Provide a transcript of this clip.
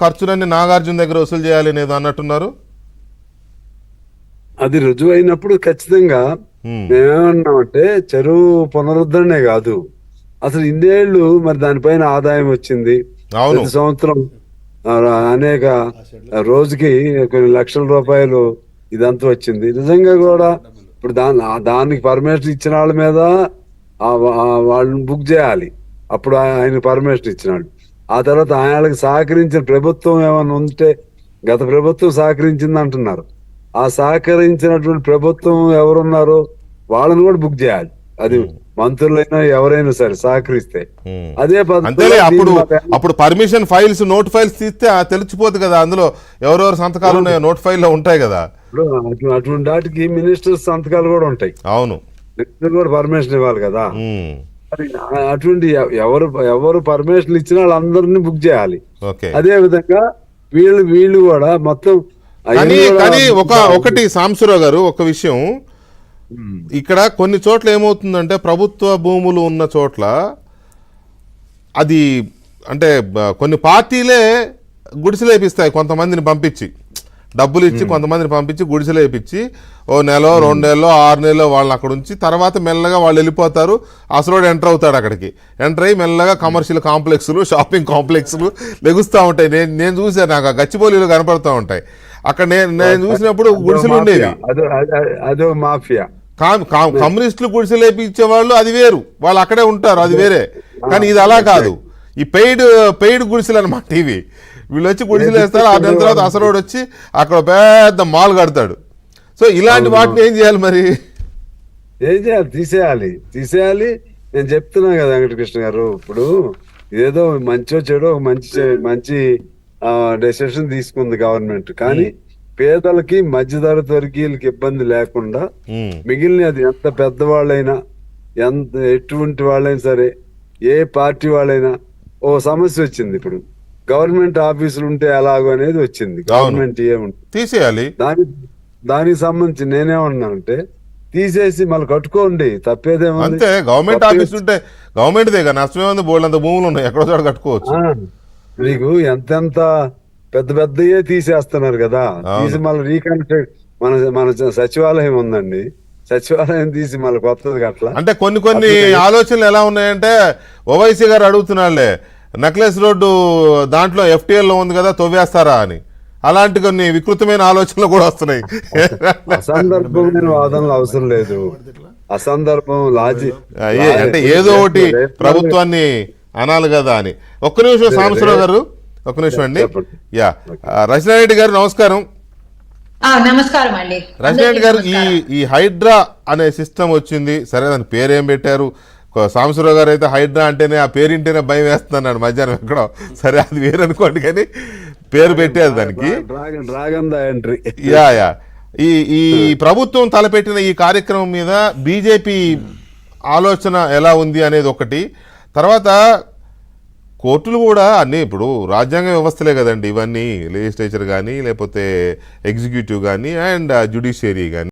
ఖర్చులన్నీ నాగార్జున దగ్గర వసూలు చేయాలి అనేది అన్నట్టున్నారు. అది రుజువు అయినప్పుడు ఖచ్చితంగా మేమేమన్నామంటే చెరువు పునరుద్ధరణే కాదు, అసలు ఇన్నేళ్లు మరి దానిపైన ఆదాయం వచ్చింది. ప్రతి సంవత్సరం అనేక రోజుకి కొన్ని లక్షల రూపాయలు ఇదంతా వచ్చింది. నిజంగా కూడా ఇప్పుడు దానికి పర్మిషన్ ఇచ్చిన వాళ్ళ మీద వాళ్ళని బుక్ చేయాలి. అప్పుడు ఆయన పర్మిషన్ ఇచ్చినాడు. ఆ తర్వాత ఆయనకి సహకరించిన ప్రభుత్వం ఏమైనా ఉంటే, గత ప్రభుత్వం సహకరించింది అంటున్నారు. ఆ సహకరించినటువంటి ప్రభుత్వం ఎవరున్నారో వాళ్ళని కూడా బుక్ చేయాలి. అది మంత్రులైనా ఎవరైనా సరే సహకరిస్తే అదే పద్ధతి. అప్పుడు పర్మిషన్ ఫైల్స్, నోట్ ఫైల్స్ తీస్తే తెలిసిపోతుంది కదా, అందులో ఎవరెవరు సంతకాలు ఉన్నాయో నోట్ ఫైల్ లో ఉంటాయి కదా. అటువంటి వాటికి మినిస్టర్స్ సంతకాలు కూడా ఉంటాయి. అవును, మినిస్టర్ కూడా పర్మిషన్ ఇవ్వాలి కదా. అటువంటి ఎవరు పర్మిషన్ ఇచ్చిన వాళ్ళందరినీ బుక్ చేయాలి. అదే విధంగా వీళ్ళు కూడా మొత్తం. కానీ ఒకటి సాంబశివరావు గారు, ఒక విషయం ఇక్కడ కొన్ని చోట్ల ఏమవుతుందంటే, ప్రభుత్వ భూములు ఉన్న చోట్ల అది అంటే కొన్ని పార్టీలే గుడిసెలేపిస్తాయి. కొంతమందిని పంపించి, డబ్బులు ఇచ్చి కొంతమందిని పంపించి గుడిసెలేపించి ఓ నెల 2 నెలలో 6 నెలలో వాళ్ళని అక్కడ ఉంచి తర్వాత మెల్లగా వాళ్ళు వెళ్ళిపోతారు. అసలు ఎంటర్ అవుతాడు. అక్కడికి ఎంటర్ అయ్యి మెల్లగా కమర్షియల్ కాంప్లెక్స్లు, షాపింగ్ కాంప్లెక్స్లు లెగుస్తూ ఉంటాయి. నేను చూసాను, నాకు గచ్చిబౌలిలో కనపడుతూ ఉంటాయి. అక్కడ నేను చూసినప్పుడు గుడిసెలు ఉండేవి. అదో మాఫియా. కమ్యూనిస్టులు గుడిసెలు వేయించే వాళ్ళు అది వేరు, వాళ్ళు అక్కడే ఉంటారు, అది వేరే. కానీ ఇది అలా కాదు, ఈ పెయిడ్ గుడిసెలు అనమాట ఇవి. వీళ్ళు వచ్చి గుడిసెలు వేస్తారు, 6 నెలల తర్వాత అసరోడు వచ్చి అక్కడ పెద్ద మాల్ కడతాడు. సో ఇలాంటి వాటిని ఏం చేయాలి మరి? ఏం చేయాలి? తీసేయాలి. నేను చెప్తున్నా కదా వెంకటకృష్ణ గారు, ఇప్పుడు ఏదో మంచో చెడో మంచి డెసిషన్ తీసుకుంది గవర్నమెంట్. కానీ పేదలకి, మధ్యతరగతి వర్గీయులకి ఇబ్బంది లేకుండా మిగిలిన అది ఎంత పెద్దవాళ్ళైనా, ఎటువంటి వాళ్ళైనా సరే, ఏ పార్టీ వాళ్ళైనా, ఓ సమస్య వచ్చింది. ఇప్పుడు గవర్నమెంట్ ఆఫీసులు ఉంటే ఎలాగో అనేది వచ్చింది. గవర్నమెంట్ ఏముంటుంది తీసేయాలి. దానికి సంబంధించి నేనేమన్నానంటే, తీసేసి మళ్ళీ కట్టుకోండి, తప్పేదేమో. అంతే, గవర్నమెంట్ ఆఫీస్ ఉంటే గవర్నమెంట్దే కదా, నష్టమేముంది? బోల్డంత భూములు ఉన్నాయి, ఎక్కడో చోట కట్టుకోవచ్చు. మీకు ఎంతెంత పెద్దయే తీసేస్తున్నారు కదా, తీసి మళ్ళీ రీకన్స్ట్రక్ట్. మన సచివాలయం ఉందండి, సచివాలయం తీసి మళ్ళీ కొత్తది అట్లా. అంటే కొన్ని ఆలోచనలు ఎలా ఉన్నాయంటే, ఓవైసీ గారు అడుగుతున్నాళ్లే, నెక్లెస్ రోడ్డు దాంట్లో FTL లో ఉంది కదా, తవ్వేస్తారా అని. అలాంటి కొన్ని వికృతమైన ఆలోచనలు కూడా వస్తున్నాయి. అసందర్భమైన వాదనలు అవసరం లేదు. అసందర్భం అంటే ఏదో ఒకటి ప్రభుత్వాన్ని అనాలి కదా అని. ఒక్క నిమిషం సాంబశివరావు గారు, ఒక్క నిమిషం అండి. రచనారెడ్డి గారు నమస్కారం. నమస్కారం అండి. రచనారెడ్డి గారు, ఈ హైడ్రా అనే సిస్టమ్ వచ్చింది సరే, దాని పేరేం పెట్టారు? సాంబశివరావు గారు అయితే హైడ్రా అంటేనే, ఆ పేరింటేనే భయం వేస్తున్నాడు మధ్యాహ్నం ఎక్కడో. సరే, అది వేరు అనుకోండి, కానీ పేరు పెట్టేది దానికి. ఈ ప్రభుత్వం తలపెట్టిన ఈ కార్యక్రమం మీద బీజేపీ ఆలోచన ఎలా ఉంది అనేది ఒకటి. తర్వాత కోర్టులు కూడా అన్నీ ఇప్పుడు రాజ్యాంగ వ్యవస్థలే కదండి ఇవన్నీ, లెజిస్లేచర్ కానీ లేకపోతే ఎగ్జిక్యూటివ్ కానీ అండ్ జ్యుడిషియరీ కానీ.